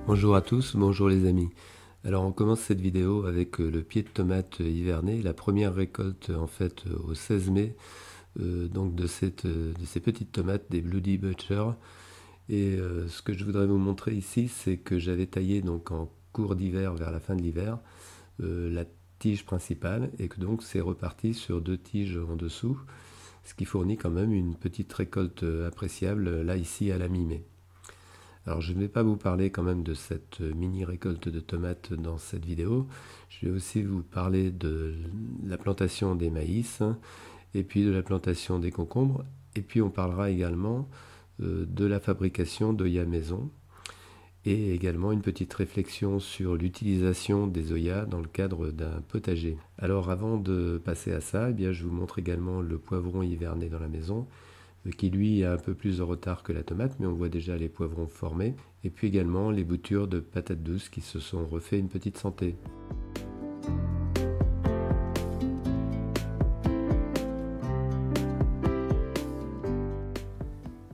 Bonjour à tous, bonjour les amis. Alors on commence cette vidéo avec le pied de tomate hiverné, la première récolte en fait au 16 mai donc de ces petites tomates, des Bloody Butcher. Et ce que je voudrais vous montrer ici, c'est que j'avais taillé donc en cours d'hiver, vers la fin de l'hiver, la tige principale et que donc c'est reparti sur 2 tiges en dessous, ce qui fournit quand même une petite récolte appréciable là ici à la mi-mai. Alors je ne vais pas vous parler quand même de cette mini récolte de tomates dans cette vidéo. Je vais aussi vous parler de la plantation des maïs et puis de la plantation des concombres. Et puis on parlera également de la fabrication d'Oya maison et également une petite réflexion sur l'utilisation des Oya dans le cadre d'un potager. Alors avant de passer à ça, eh bien, je vous montre également le poivron hiverné dans la maison qui lui a un peu plus de retard que la tomate, mais on voit déjà les poivrons formés, et puis également les boutures de patates douces qui se sont refait une petite santé.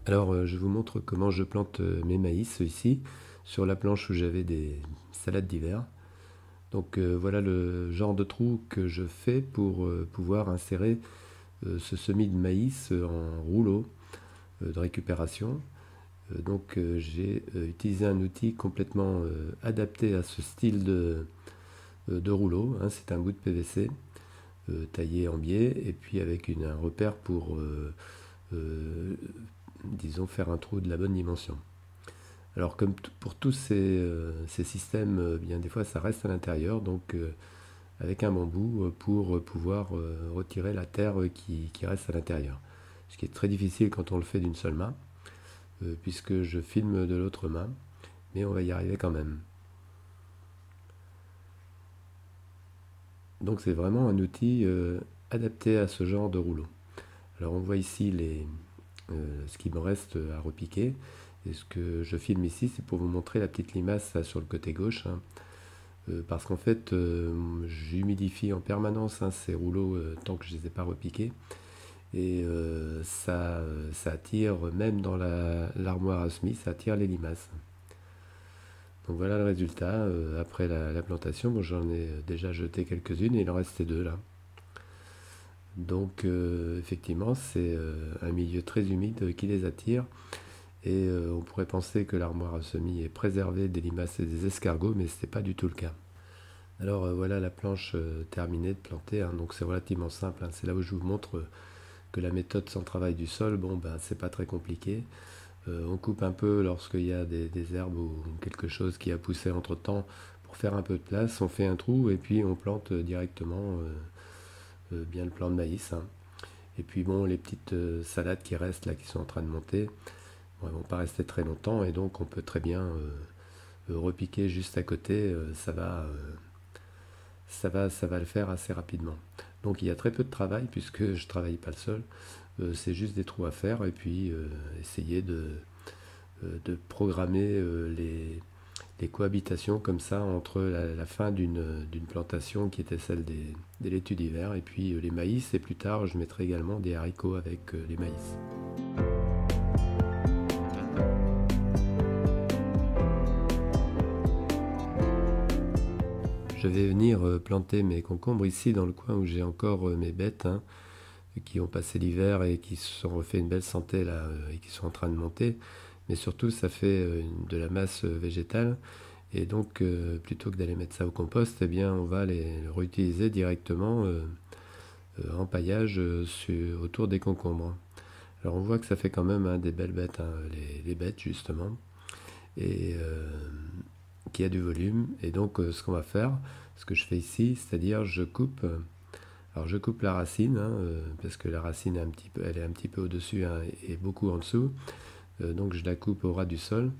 Alors je vous montre comment je plante mes maïs ici, sur la planche où j'avais des salades d'hiver. Donc voilà le genre de trou que je fais pour pouvoir insérer ce semis de maïs en rouleau de récupération. Donc j'ai utilisé un outil complètement adapté à ce style de rouleau, hein. C'est un bout de PVC taillé en biais et puis avec un repère pour, disons, faire un trou de la bonne dimension. Alors comme pour tous ces systèmes, bien des fois ça reste à l'intérieur, donc avec un bambou pour pouvoir retirer la terre qui reste à l'intérieur. Ce qui est très difficile quand on le fait d'une seule main, puisque je filme de l'autre main, mais on va y arriver quand même. Donc c'est vraiment un outil adapté à ce genre de rouleau. Alors on voit ici ce qui me reste à repiquer. Et ce que je filme ici, c'est pour vous montrer la petite limace sur le côté gauche, hein. Parce qu'en fait, j'humidifie en permanence, hein, ces rouleaux tant que je ne les ai pas repiqués. Et ça attire, même dans l'armoire à semis, ça attire les limaces. Donc voilà le résultat. Après la plantation, bon, j'en ai déjà jeté quelques-unes et il en restait 2 là. Donc effectivement, c'est un milieu très humide qui les attire. Et on pourrait penser que l'armoire à semis est préservée des limaces et des escargots, mais ce n'est pas du tout le cas. Alors voilà la planche terminée de planter, hein. Donc c'est relativement simple, hein. C'est là où je vous montre que la méthode sans travail du sol, bon ben c'est pas très compliqué. On coupe un peu lorsqu'il y a des herbes ou quelque chose qui a poussé entre temps pour faire un peu de place. On fait un trou et puis on plante directement bien le plant de maïs, hein. Et puis bon, les petites salades qui restent là, qui sont en train de monter, bon, elles vont pas rester très longtemps et donc on peut très bien repiquer juste à côté. Ça va le faire assez rapidement. Donc il y a très peu de travail puisque je travaille pas le sol. C'est juste des trous à faire et puis essayer de programmer les cohabitations comme ça entre la fin d'une plantation qui était celle des laitues d'hiver et puis les maïs, et plus tard je mettrai également des haricots avec les maïs. Je vais venir planter mes concombres ici dans le coin où j'ai encore mes bêtes, hein, qui ont passé l'hiver et qui se sont refait une belle santé là et qui sont en train de monter. Mais surtout ça fait de la masse végétale. Et donc, plutôt que d'aller mettre ça au compost, eh bien, on va les réutiliser directement en paillage autour des concombres. Alors, on voit que ça fait quand même, hein, des belles bêtes, hein, les bêtes justement, et qui a du volume. Et donc, ce qu'on va faire, ce que je fais ici, c'est-à-dire je coupe. Alors, je coupe la racine, hein, parce que la racine elle est un petit peu au-dessus, hein, et beaucoup en dessous. Donc, je la coupe au ras du sol.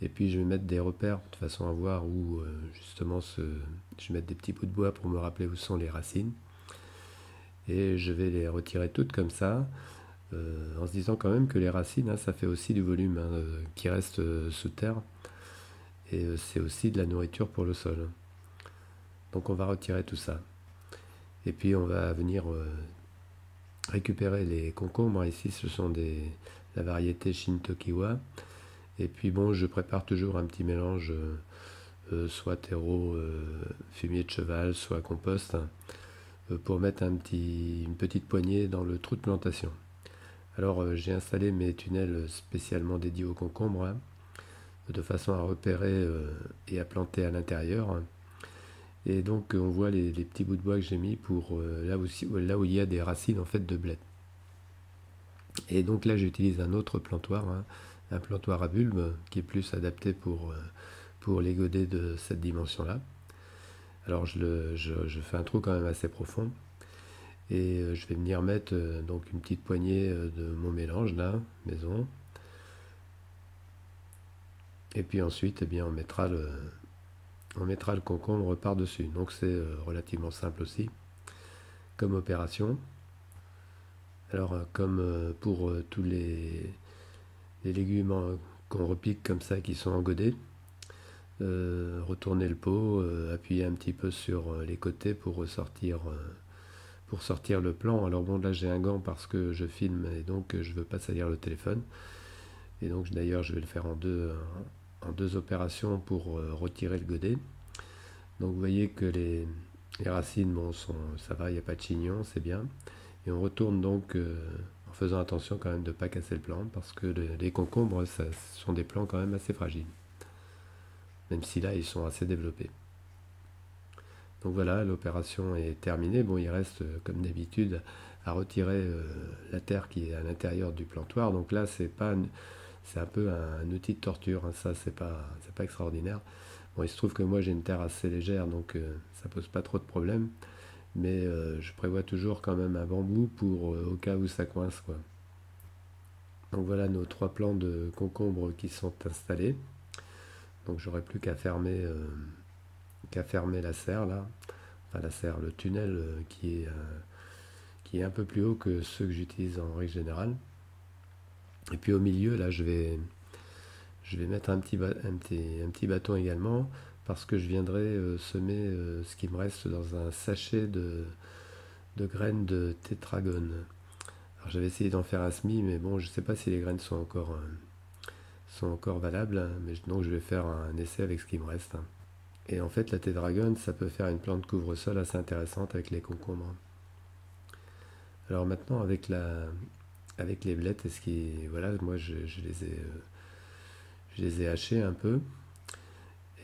Et puis je vais mettre des repères de façon à voir où justement je vais mettre des petits bouts de bois pour me rappeler où sont les racines. Et je vais les retirer toutes comme ça, en se disant quand même que les racines, hein, ça fait aussi du volume, hein, qui reste sous terre. Et c'est aussi de la nourriture pour le sol. Donc on va retirer tout ça. Et puis on va venir récupérer les concombres. Ici ce sont la variété Shintokiwa. Et puis bon, je prépare toujours un petit mélange, soit terreau, fumier de cheval, soit compost, pour mettre une petite poignée dans le trou de plantation. Alors j'ai installé mes tunnels spécialement dédiés aux concombres, hein, de façon à repérer et à planter à l'intérieur. Et donc on voit les petits bouts de bois que j'ai mis pour là où il y a des racines en fait de blé. Et donc là j'utilise un autre plantoir, hein, un plantoir à bulbe qui est plus adapté pour les godets de cette dimension-là. Alors je fais un trou quand même assez profond et je vais venir mettre donc une petite poignée de mon mélange là, maison. Et puis ensuite eh bien, on mettra le concombre par-dessus. Donc c'est relativement simple aussi comme opération. Alors comme pour tous les légumes qu'on repique comme ça qui sont en godet, retourner le pot, appuyer un petit peu sur les côtés pour sortir le plan. Alors bon, là j'ai un gant parce que je filme et donc je veux pas salir le téléphone. Et donc d'ailleurs je vais le faire en deux opérations pour retirer le godet. Donc vous voyez que les racines, bon, ça va, il n'y a pas de chignon, c'est bien. Et on retourne donc en faisant attention quand même de ne pas casser le plan parce que les concombres, ça sont des plants quand même assez fragiles. Même si là, ils sont assez développés. Donc voilà, l'opération est terminée. Bon, il reste, comme d'habitude, à retirer la terre qui est à l'intérieur du plantoir. Donc là, c'est un peu un outil de torture, hein. Ça, c'est pas extraordinaire. Bon, il se trouve que moi, j'ai une terre assez légère, donc ça pose pas trop de problèmes. Mais je prévois toujours quand même un bambou pour au cas où ça coince, quoi. Donc voilà nos 3 plants de concombre qui sont installés. Donc j'aurai plus qu'à fermer la serre là, enfin la serre, le tunnel qui est un peu plus haut que ceux que j'utilise en règle générale. Et puis au milieu là je vais mettre un petit bâton également parce que je viendrai semer ce qui me reste dans un sachet de graines de tétragone. Alors j'avais essayé d'en faire un semis, mais bon, je ne sais pas si les graines sont encore valables, hein, mais donc je vais faire un essai avec ce qui me reste. Et en fait, la tétragone, ça peut faire une plante couvre-sol assez intéressante avec les concombres. Alors maintenant, avec les blettes, voilà, moi je les ai hachées un peu.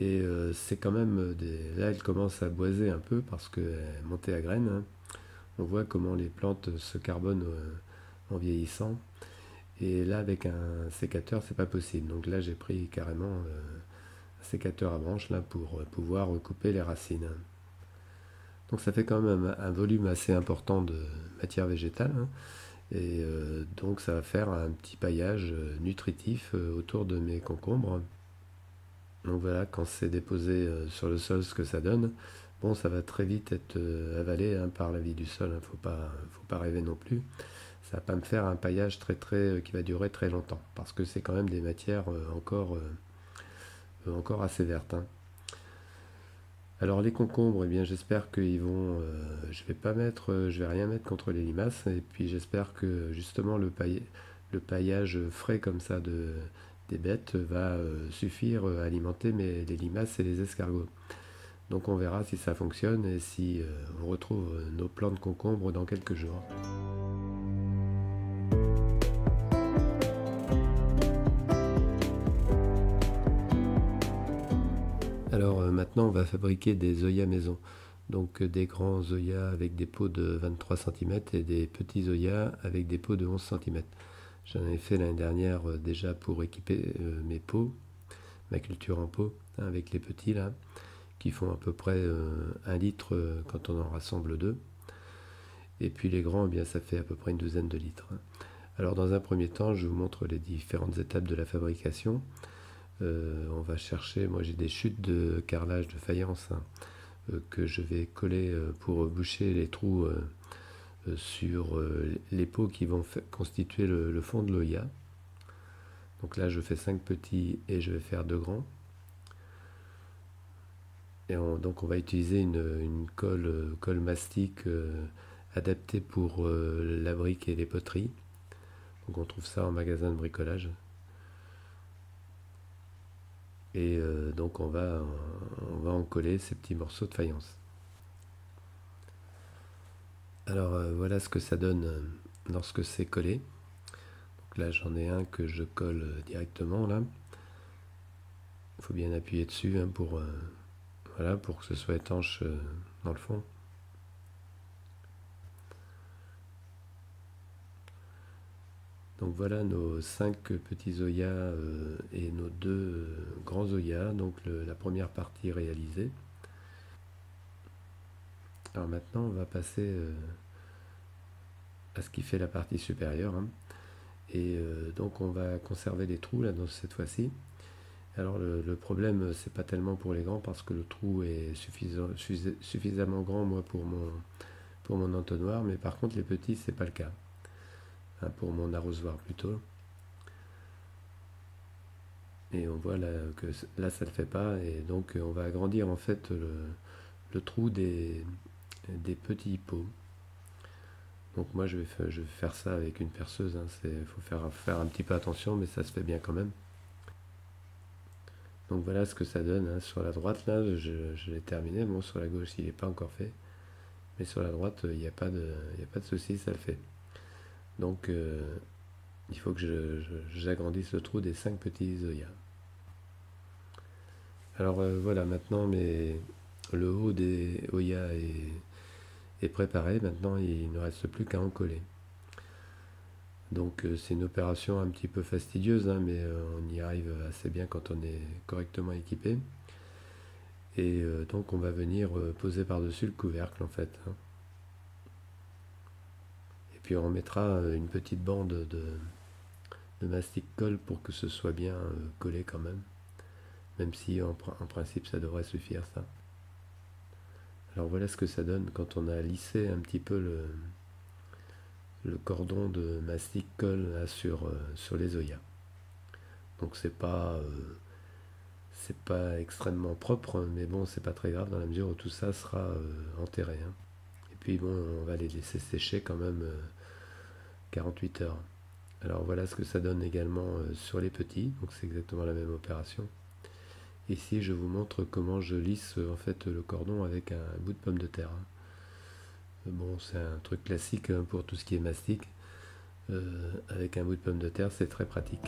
Et c'est quand même là, elles commencent à boiser un peu parce qu'elles montent à graines, hein. On voit comment les plantes se carbonent en vieillissant. Et là, avec un sécateur, c'est pas possible. Donc là, j'ai pris carrément un sécateur à branche là pour pouvoir recouper les racines. Donc ça fait quand même un volume assez important de matière végétale, hein. Et donc ça va faire un petit paillage nutritif autour de mes concombres. Donc voilà, quand c'est déposé sur le sol, ce que ça donne. Bon, ça va très vite être avalé, hein, par la vie du sol, hein. Faut pas rêver non plus. Ça va pas me faire un paillage qui va durer très longtemps, parce que c'est quand même des matières encore assez vertes, hein. Alors les concombres, eh bien j'espère qu'ils vont, je vais rien mettre contre les limaces, et puis j'espère que justement le paillage frais comme ça des bêtes va suffire à alimenter les limaces et les escargots. Donc on verra si ça fonctionne et si on retrouve nos plants de concombres dans quelques jours. Alors maintenant on va fabriquer des œillets maison. Donc des grands œillets avec des pots de 23 cm et des petits œillets avec des pots de 11 cm. J'en ai fait l'année dernière déjà pour équiper mes pots, ma culture en pot, hein, avec les petits là, qui font à peu près 1 litre quand on en rassemble 2. Et puis les grands, eh bien, ça fait à peu près une douzaine de litres, hein. Alors dans un premier temps, je vous montre les différentes étapes de la fabrication. On va chercher, moi j'ai des chutes de carrelage de faïence, hein, que je vais coller pour boucher les trous sur les pots qui vont constituer le fond de l'œillat. Donc là je fais 5 petits et je vais faire 2 grands. Et donc on va utiliser une colle mastic adaptée pour la brique et les poteries. Donc on trouve ça en magasin de bricolage. Et donc on va en coller ces petits morceaux de faïence. Alors voilà ce que ça donne lorsque c'est collé. Donc là j'en ai un que je colle directement là. Il faut bien appuyer dessus hein, voilà, pour que ce soit étanche dans le fond. Donc voilà nos 5 petits Zoyas et nos 2 grands Zoyas, donc la première partie réalisée. Alors maintenant on va passer à ce qui fait la partie supérieure. Hein. Et donc on va conserver les trous là dans cette fois-ci. Alors le problème c'est pas tellement pour les grands parce que le trou est suffisamment grand moi pour mon entonnoir, mais par contre les petits c'est pas le cas. Hein, pour mon arrosoir plutôt. Et on voit là que là ça ne le fait pas et donc on va agrandir en fait le trou des petits pots. Donc moi je vais faire ça avec une perceuse, hein. Faut faire un petit peu attention mais ça se fait bien quand même. Donc voilà ce que ça donne hein. Sur la droite là je l'ai terminé, bon sur la gauche il n'est pas encore fait. Mais sur la droite il n'y a pas de souci, ça le fait. Donc il faut que j'agrandisse le trou des 5 petits Zoyas. Alors voilà, maintenant le haut des Oya est préparé. Maintenant, il ne reste plus qu'à en coller. Donc c'est une opération un petit peu fastidieuse, hein, mais on y arrive assez bien quand on est correctement équipé. Et donc on va venir poser par-dessus le couvercle en fait. Hein. Et puis on mettra une petite bande de mastic colle pour que ce soit bien collé quand même. Même si en principe ça devrait suffire ça. Alors voilà ce que ça donne quand on a lissé un petit peu le cordon de mastic colle là, sur les Zoyas. Donc c'est pas extrêmement propre, mais bon c'est pas très grave dans la mesure où tout ça sera enterré. Hein. Et puis bon on va les laisser sécher quand même 48 heures. Alors voilà ce que ça donne également sur les petits, donc c'est exactement la même opération. Ici je vous montre comment je lisse en fait le cordon avec un bout de pomme de terre. Hein. Bon, c'est un truc classique hein, pour tout ce qui est mastic. Avec un bout de pomme de terre, c'est très pratique.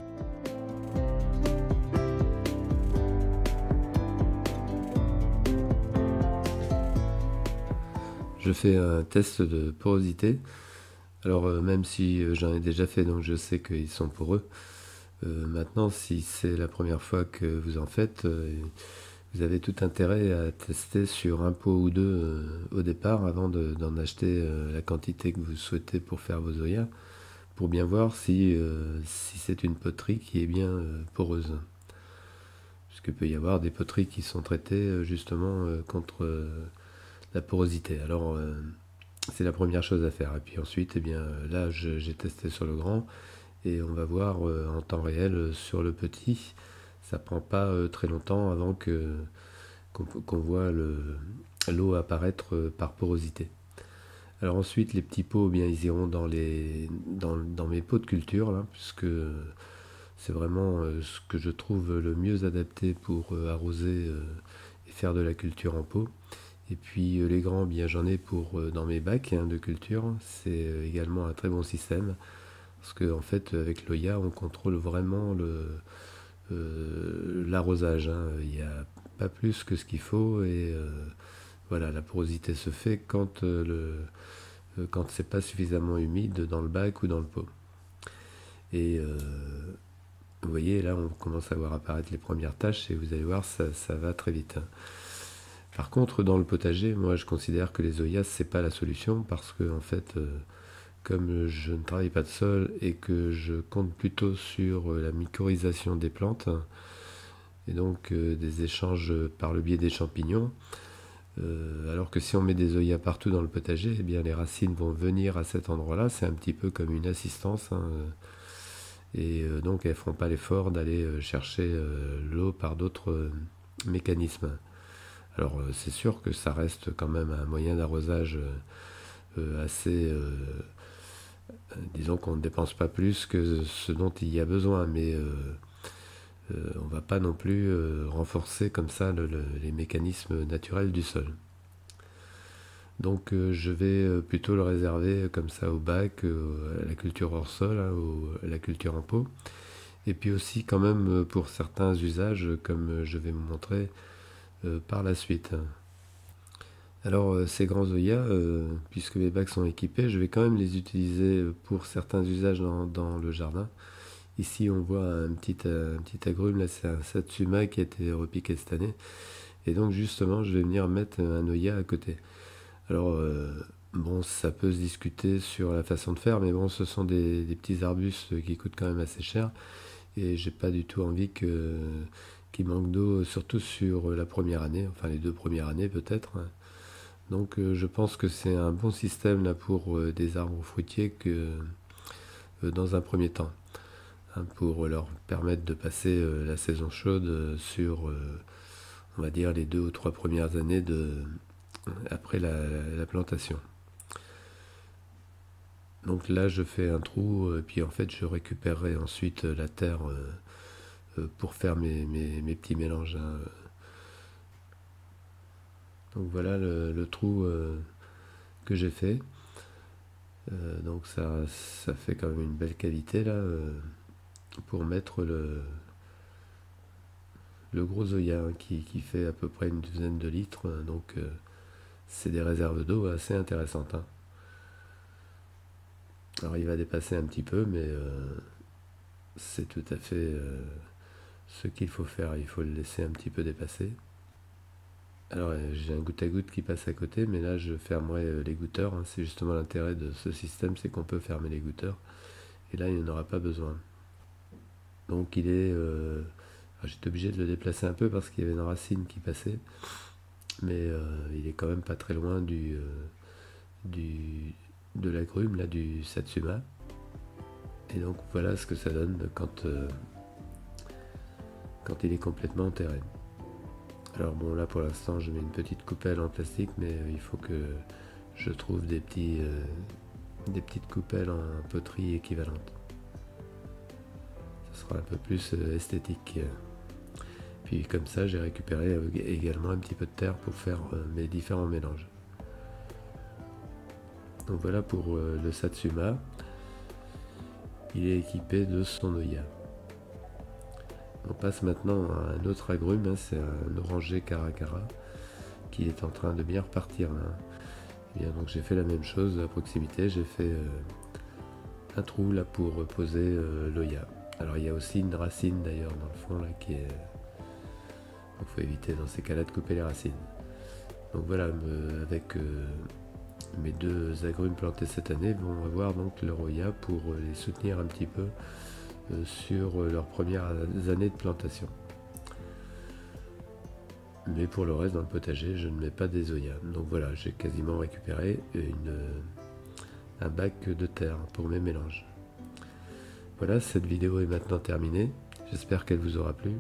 Je fais un test de porosité. Alors même si j'en ai déjà fait, donc je sais qu'ils sont poreux. Maintenant, si c'est la première fois que vous en faites, vous avez tout intérêt à tester sur un pot ou deux au départ avant d'en acheter la quantité que vous souhaitez pour faire vos Zoyas, pour bien voir si c'est une poterie qui est bien poreuse. Puisqu'il peut y avoir des poteries qui sont traitées justement contre la porosité. Alors c'est la première chose à faire. Et puis ensuite, eh bien, là j'ai testé sur le grand et on va voir en temps réel sur le petit. Ça prend pas très longtemps avant qu'on voit l'eau apparaître par porosité. Alors ensuite, les petits pots, eh bien, ils iront dans mes pots de culture, là, puisque c'est vraiment ce que je trouve le mieux adapté pour arroser et faire de la culture en pot. Et puis les grands, bien j'en ai pour dans mes bacs hein, de culture. C'est également un très bon système. Parce qu'en fait, avec l'Oya, on contrôle vraiment l'arrosage. Hein. Il n'y a pas plus que ce qu'il faut. Et voilà, la porosité se fait quand c'est pas suffisamment humide dans le bac ou dans le pot. Et vous voyez, là, on commence à voir apparaître les premières taches et vous allez voir, ça va très vite. Hein. Par contre, dans le potager, moi, je considère que les Oyas, c'est pas la solution parce que, en fait, comme je ne travaille pas de sol et que je compte plutôt sur la mycorhisation des plantes et donc des échanges par le biais des champignons, alors que si on met des Oyas partout dans le potager, eh bien les racines vont venir à cet endroit-là. C'est un petit peu comme une assistance. Hein, et donc elles ne feront pas l'effort d'aller chercher l'eau par d'autres mécanismes. Alors c'est sûr que ça reste quand même un moyen d'arrosage assez... disons qu'on ne dépense pas plus que ce dont il y a besoin, mais On va pas non plus renforcer comme ça les mécanismes naturels du sol. Donc je vais plutôt le réserver comme ça au bac, à la culture hors sol, hein, à la culture en pot. Et puis aussi quand même pour certains usages comme je vais vous montrer par la suite. Alors ces grands Zoya, puisque mes bacs sont équipés, je vais quand même les utiliser pour certains usages dans le jardin. Ici on voit un petit agrume, là c'est un Satsuma qui a été repiqué cette année. Et donc justement je vais venir mettre un Oya à côté. Alors bon, ça peut se discuter sur la façon de faire, mais bon, ce sont des petits arbustes qui coûtent quand même assez cher. Et j'ai pas du tout envie qu'il manque d'eau, surtout sur la première année, enfin les 2 premières années peut-être. Donc je pense que c'est un bon système là pour des arbres fruitiers dans un premier temps, hein, pour leur permettre de passer la saison chaude sur, on va dire, les 2 ou 3 premières années après la plantation. Donc là je fais un trou, puis en fait je récupérerai ensuite la terre pour faire mes petits mélanges, hein. Donc voilà le trou que j'ai fait. Donc ça fait quand même une belle cavité là pour mettre le gros Zoya, hein, qui fait à peu près une douzaine de litres. Donc c'est des réserves d'eau assez intéressantes, hein. Alors il va dépasser un petit peu, mais c'est tout à fait ce qu'il faut faire. Il faut le laisser un petit peu dépasser. Alors j'ai un goutte à goutte qui passe à côté, mais là je fermerai les goutteurs, hein. C'est justement l'intérêt de ce système, c'est qu'on peut fermer les goutteurs. Et là il n'y en aura pas besoin. Donc il est... j'étais obligé de le déplacer un peu parce qu'il y avait une racine qui passait. Mais il est quand même pas très loin de l'agrume, là, du Satsuma. Et donc voilà ce que ça donne quand il est complètement enterré. Alors bon, là pour l'instant je mets une petite coupelle en plastique, mais il faut que je trouve des petites coupelles en poterie équivalentes. Ça sera un peu plus esthétique. Puis comme ça j'ai récupéré également un petit peu de terre pour faire mes différents mélanges. Donc voilà pour le Satsuma. Il est équipé de son Oya. On passe maintenant à un autre agrume, hein, c'est un oranger caracara qui est en train de bien repartir là. Et bien, donc j'ai fait la même chose à proximité, j'ai fait un trou là pour poser l'Oya. Alors il y a aussi une racine d'ailleurs dans le fond là qui est... Donc il faut éviter dans ces cas-là de couper les racines. Donc voilà, avec mes 2 agrumes plantés cette année vont avoir donc leur Oya pour les soutenir un petit peu sur leurs premières années de plantation. Mais pour le reste dans le potager je ne mets pas des Oya. Donc voilà, j'ai quasiment récupéré un bac de terre pour mes mélanges. Voilà, cette vidéo est maintenant terminée. J'espère qu'elle vous aura plu.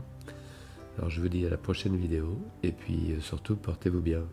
Alors je vous dis à la prochaine vidéo et puis surtout portez-vous bien.